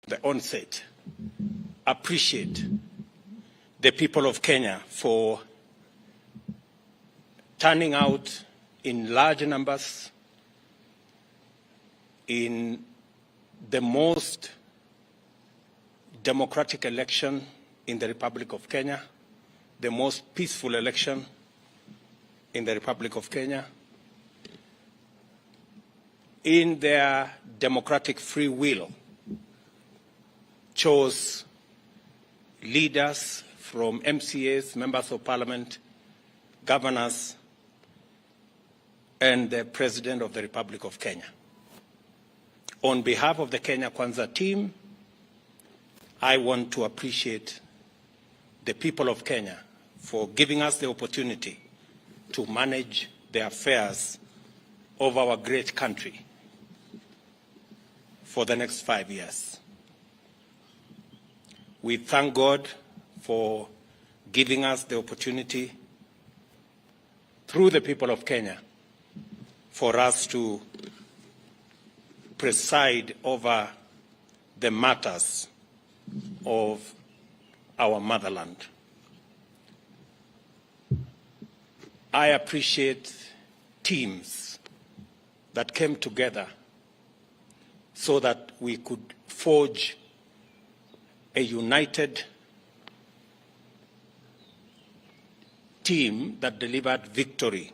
the onset, appreciate the people of Kenya for turning out in large numbers in the most democratic election in the Republic of Kenya, the most peaceful election in the Republic of Kenya. In their democratic free will, chose leaders from MCAs, members of parliament, governors, and the President of the Republic of Kenya. On behalf of the Kenya Kwanza team, I want to appreciate the people of Kenya for giving us the opportunity to manage the affairs of our great country for the next 5 years. We thank God for giving us the opportunity through the people of Kenya for us to preside over the matters of our motherland. I appreciate teams that came together so that we could forge a united team that delivered victory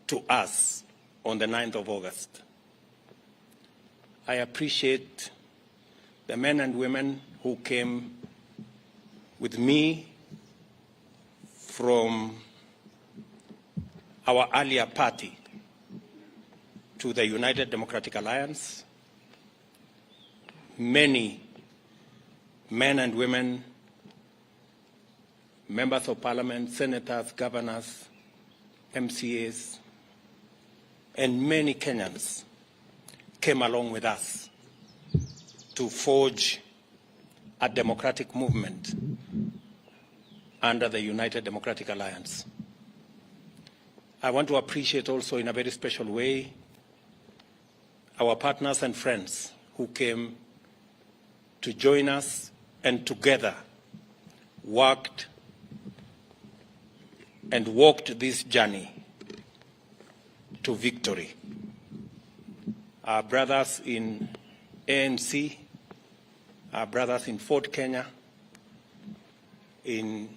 to us on the 9th of August. I appreciate the men and women who came with me from our earlier party to the United Democratic Alliance. Many men and women, members of parliament, senators, governors, MCAs, and many Kenyans came along with us to forge a democratic movement under the United Democratic Alliance. I want to appreciate also in a very special way our partners and friends who came to join us and together worked and walked this journey to victory. Our brothers in ANC, our brothers in Fort Kenya, in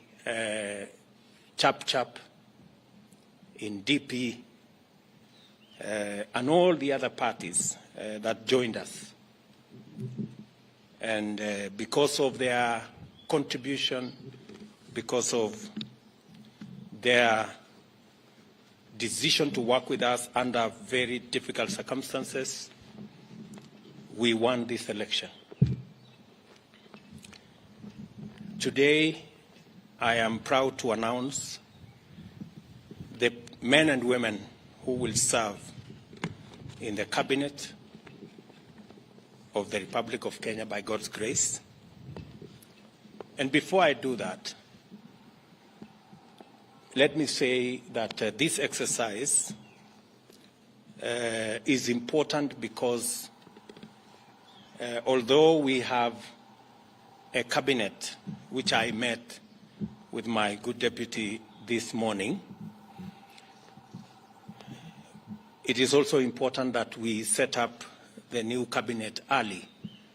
Chap Chap, in DP, and all the other parties that joined us. And because of their contribution, because of their decision to work with us under very difficult circumstances, we won this election. Today, I am proud to announce the men and women who will serve in the cabinet of the Republic of Kenya by God's grace. And before I do that, let me say that this exercise is important because although we have a cabinet, which I met with my good deputy this morning, it is also important that we set up the new cabinet early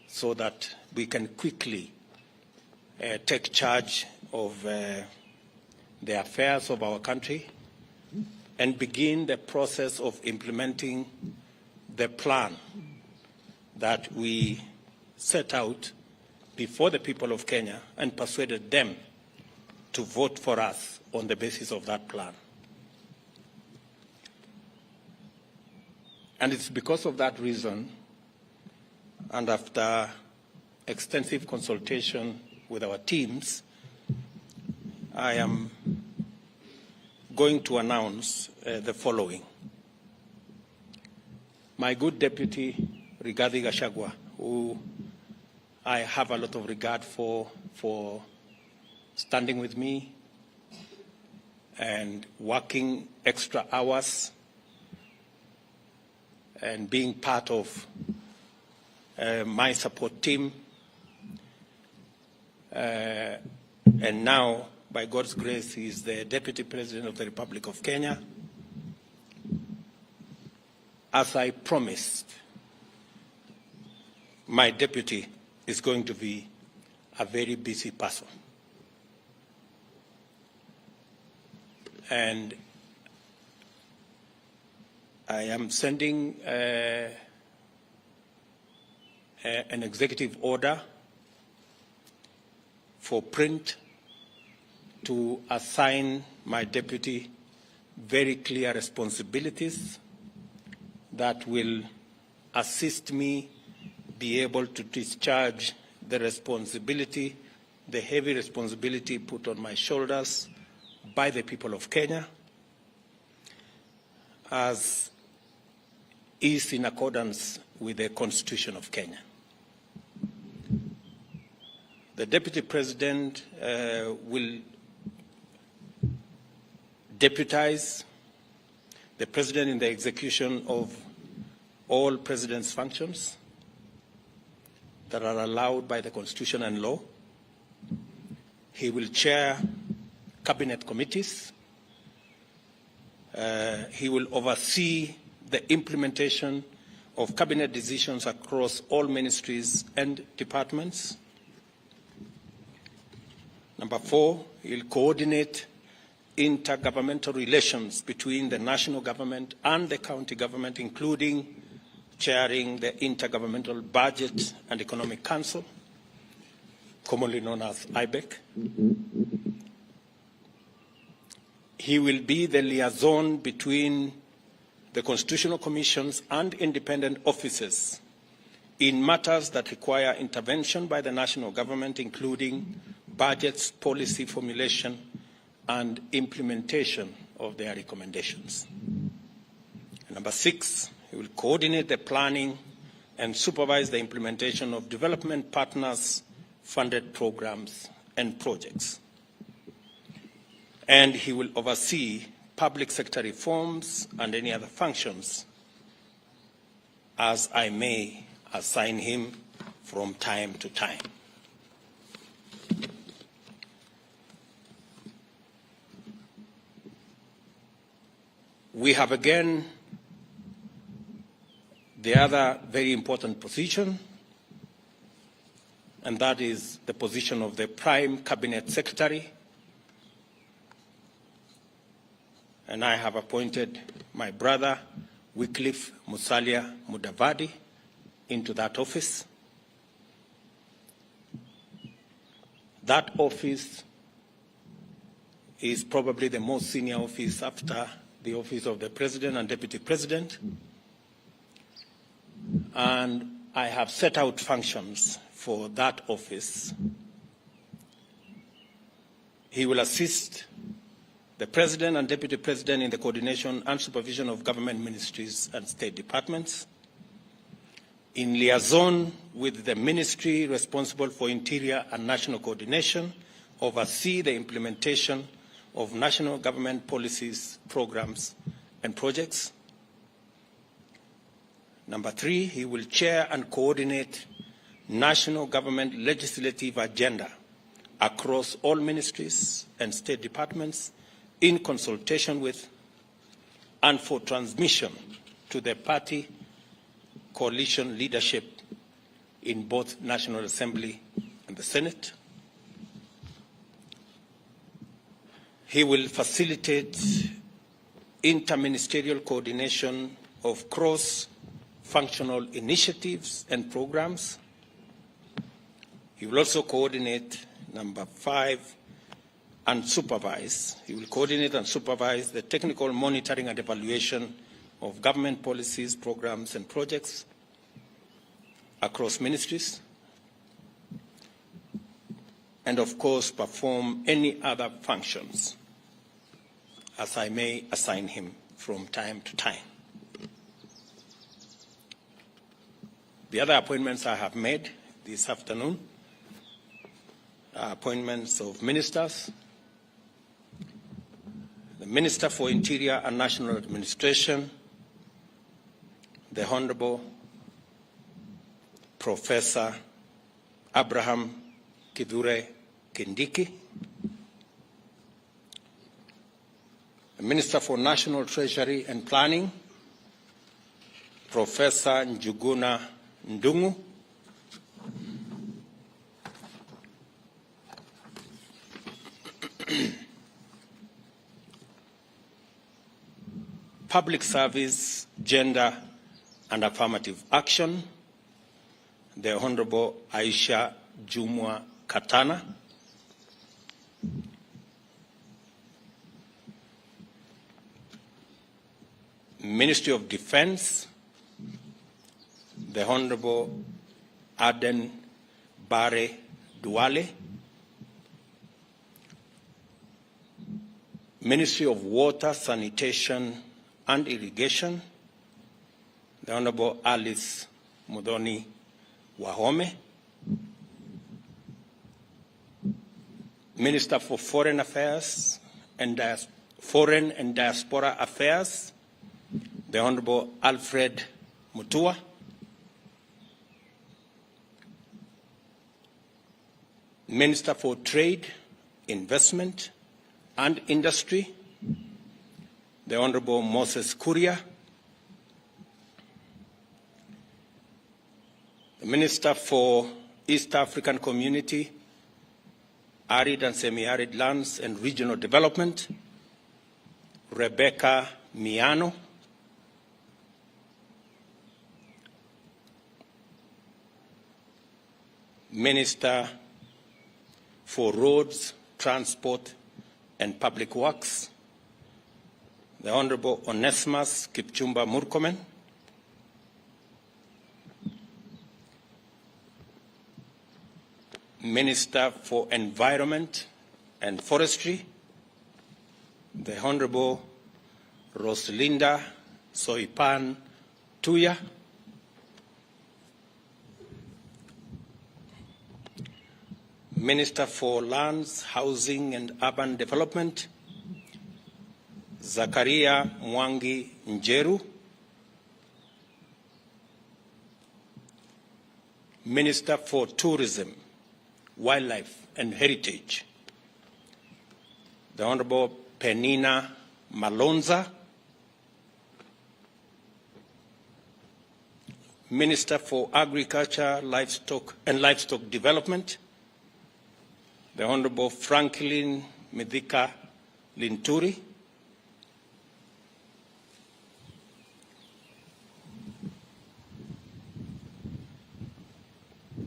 so that we can quickly take charge of the affairs of our country and begin the process of implementing the plan that we set out before the people of Kenya and persuaded them to vote for us on the basis of that plan. And it's because of that reason, and after extensive consultation with our teams, I am going to announce the following. My good deputy, Rigathi Gachagua, who I have a lot of regard for standing with me and working extra hours and being part of my support team, and now, by God's grace, he is the Deputy President of the Republic of Kenya. As I promised, my deputy is going to be a very busy person. And I am sending an executive order for print to assign my deputy very clear responsibilities that will assist me be able to discharge the responsibility, the heavy responsibility put on my shoulders by the people of Kenya, as is in accordance with the Constitution of Kenya. The Deputy President will deputize the President in the execution of all President's functions that are allowed by the Constitution and law. He will chair cabinet committees. He will oversee the implementation of cabinet decisions across all ministries and departments. Number 4, he will coordinate intergovernmental relations between the national government and the county government, including chairing the Intergovernmental Budget and Economic Council, commonly known as IBEC. He will be the liaison between the constitutional commissions and independent offices in matters that require intervention by the national government, including budgets, policy formulation, and implementation of their recommendations. Number 6, he will coordinate the planning and supervise the implementation of development partners' funded programs and projects. And he will oversee public sector reforms and any other functions as I may assign him from time to time. We have again the other very important position, and that is the position of the Prime Cabinet Secretary. And I have appointed my brother, Wycliffe Musalia Mudavadi, into that office. That office is probably the most senior office after the office of the President and Deputy President. And I have set out functions for that office. He will assist the President and Deputy President in the coordination and supervision of government ministries and state departments, in liaison with the ministry responsible for interior and national coordination, oversee the implementation of national government policies, programs, and projects. Number 3, he will chair and coordinate national government legislative agenda across all ministries and state departments in consultation with and for transmission to the party coalition leadership in both National Assembly and the Senate. He will facilitate interministerial coordination of cross-functional initiatives and programs. He will also coordinate, number 5, and supervise. He will coordinate and supervise the technical monitoring and evaluation of government policies, programs, and projects across ministries, and of course perform any other functions as I may assign him from time to time. The other appointments I have made this afternoon are appointments of ministers. The Minister for Interior and National Administration, the Honorable Professor Abraham Kithure Kindiki, the Minister for National Treasury and Planning, Professor Njuguna Ndung'u, Public Service, Gender and Affirmative Action, the Honorable Aisha Jumwa Katana, Ministry of Defense, the Honorable Aden Bare Duale, Ministry of Water, Sanitation and Irrigation, the Honorable Alice Mudhoni Wahome, Minister for Foreign Affairs and Foreign and Diaspora Affairs, the Honorable Alfred Mutua, Minister for Trade, Investment and Industry, the Honorable Moses Kuria, the Minister for East African Community, Arid and Semi-Arid Lands and Regional Development, Rebecca Miano, Minister for Roads, Transport and Public Works, the Honorable Onesimus Kipchumba Murkomen, Minister for Environment and Forestry, the Honorable Rosalinda Soipan Tuya, Minister for Lands, Housing and Urban Development, Zakaria Mwangi Njeru, Minister for Tourism, Wildlife and Heritage, the Honorable Penina Malonza, Minister for Agriculture, Livestock and Livestock Development, the Honorable Franklin Mithika Linturi,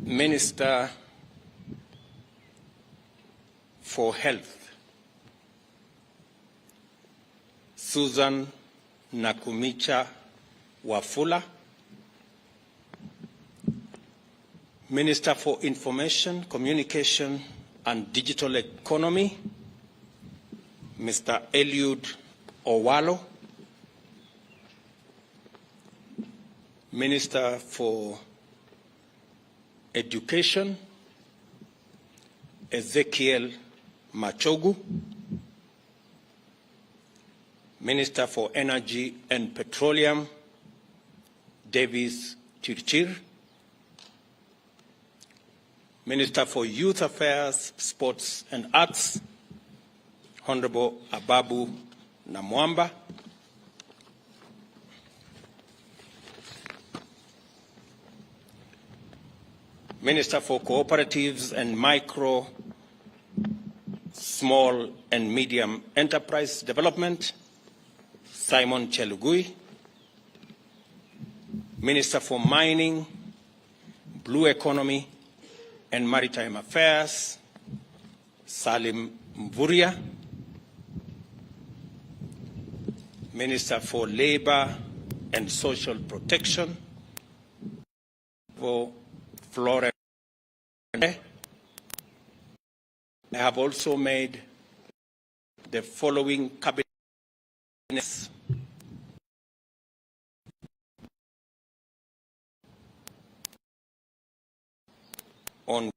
Minister for Health, Susan Nakumicha Wafula, Minister for Information, Communication and Digital Economy, Mr. Eliud Owalo, Minister for Education, Ezekiel Machogu, Minister for Energy and Petroleum, Davis Chirchir, Minister for Youth Affairs, Sports and Arts, Honorable Ababu Namwamba, Minister for Cooperatives and Micro, Small and Medium Enterprise Development, Simon Chelugui, Minister for Mining, Blue Economy and Maritime Affairs, Salim Mvurya, Minister for Labor and Social Protection, for Florence. I have also made the following cabinet on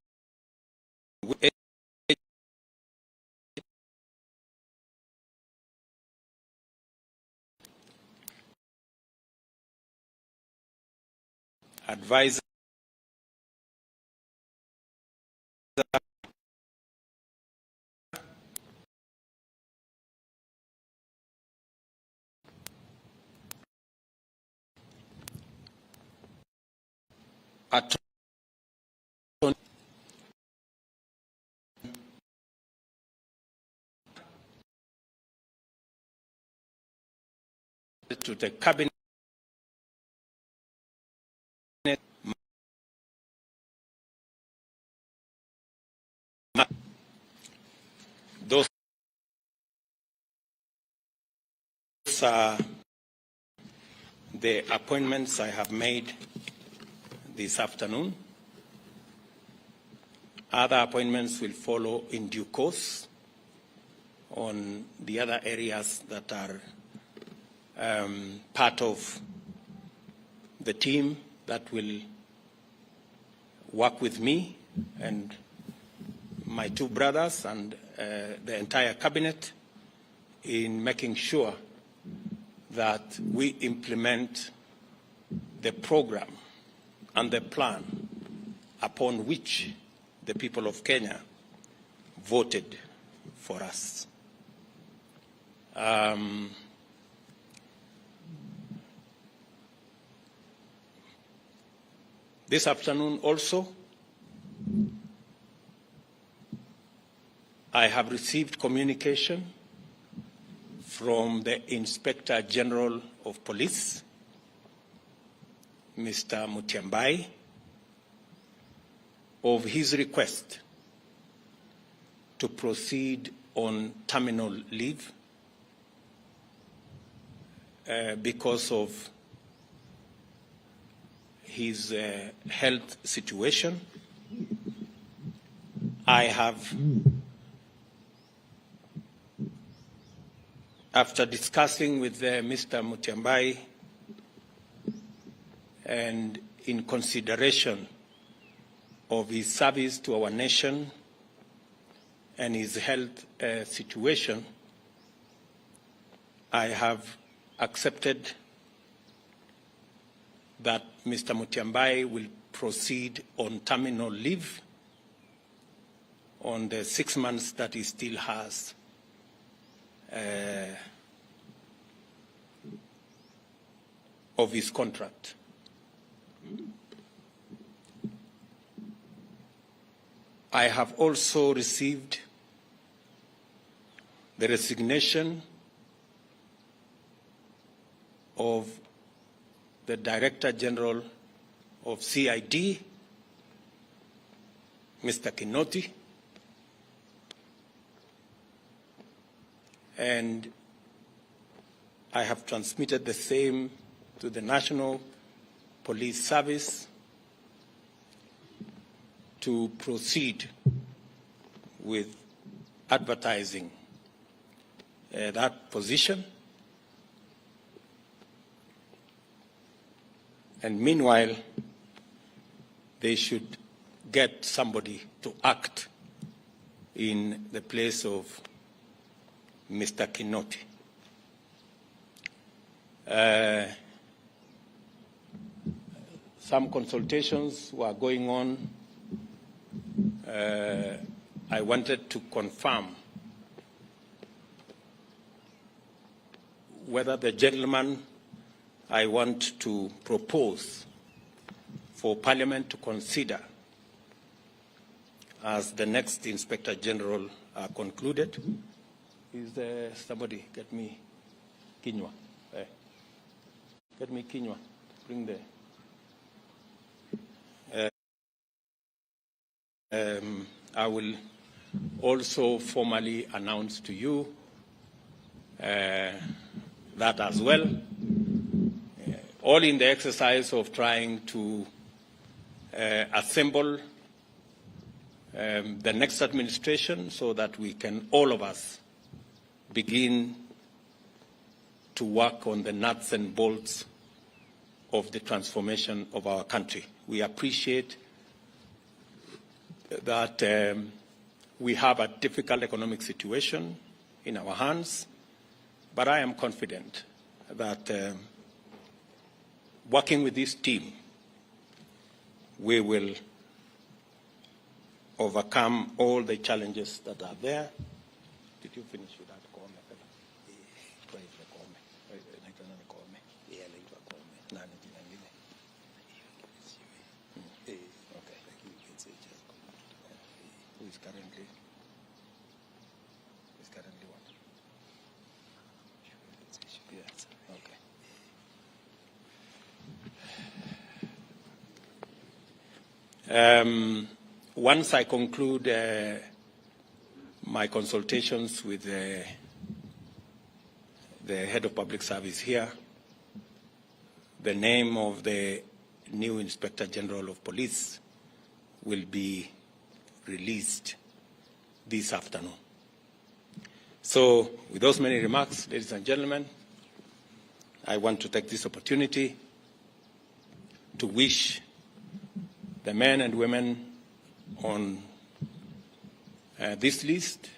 advisor attorney to the cabinet those are the appointments I have made this afternoon. Other appointments will follow in due course on the other areas that are part of the team that will work with me and my two brothers and the entire cabinet in making sure that we implement the program and the plan upon which the people of Kenya voted for us. This afternoon also, I have received communication from the Inspector General of Police, Mr. Mutyambai, of his request to proceed on terminal leave because of his health situation. I have, after discussing with Mr. Mutyambai and in consideration of his service to our nation and his health situation, I have accepted that Mr. Mutyambai will proceed on terminal leave on the 6 months that he still has of his contract. I have also received the resignation of the Director General of CID, Mr. Kinoti, and I have transmitted the same to the National Police Service to proceed with advertising that position. And meanwhile, they should get somebody to act in the place of Mr. Kinoti. Some consultations were going on. I wanted to confirm whether the gentleman I want to propose for Parliament to consider as the next Inspector General are concluded. Is there somebody? Get me Kinywa. Get me Kinywa. Bring the... I will also formally announce to you that as well, all in the exercise of trying to assemble the next administration so that we can, all of us, begin to work on the nuts and bolts of the transformation of our country. We appreciate that we have a difficult economic situation in our hands, but I am confident that working with this team, we will overcome all the challenges that are there. Did you finish with that? currently what? Yes. Okay. Once I conclude my consultations with the head of public service here, the name of the new Inspector General of Police will be released this afternoon. So, with those many remarks, ladies and gentlemen, I want to take this opportunity to wish the men and women on this list,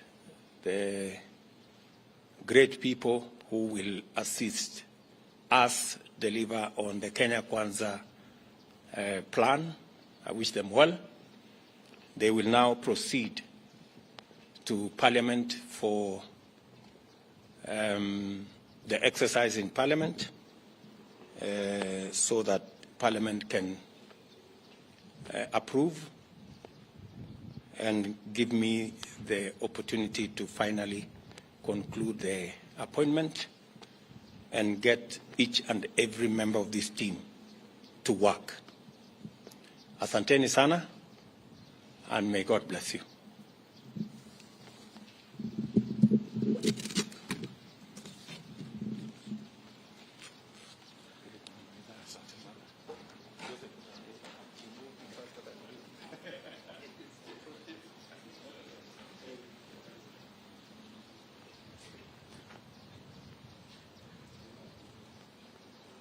the great people who will assist us deliver on the Kenya Kwanza plan. I wish them well. They will now proceed to Parliament for the exercise in Parliament so that Parliament can approve and give me the opportunity to finally conclude the appointment and get each and every member of this team to work. Asanteni sana, and may God bless you.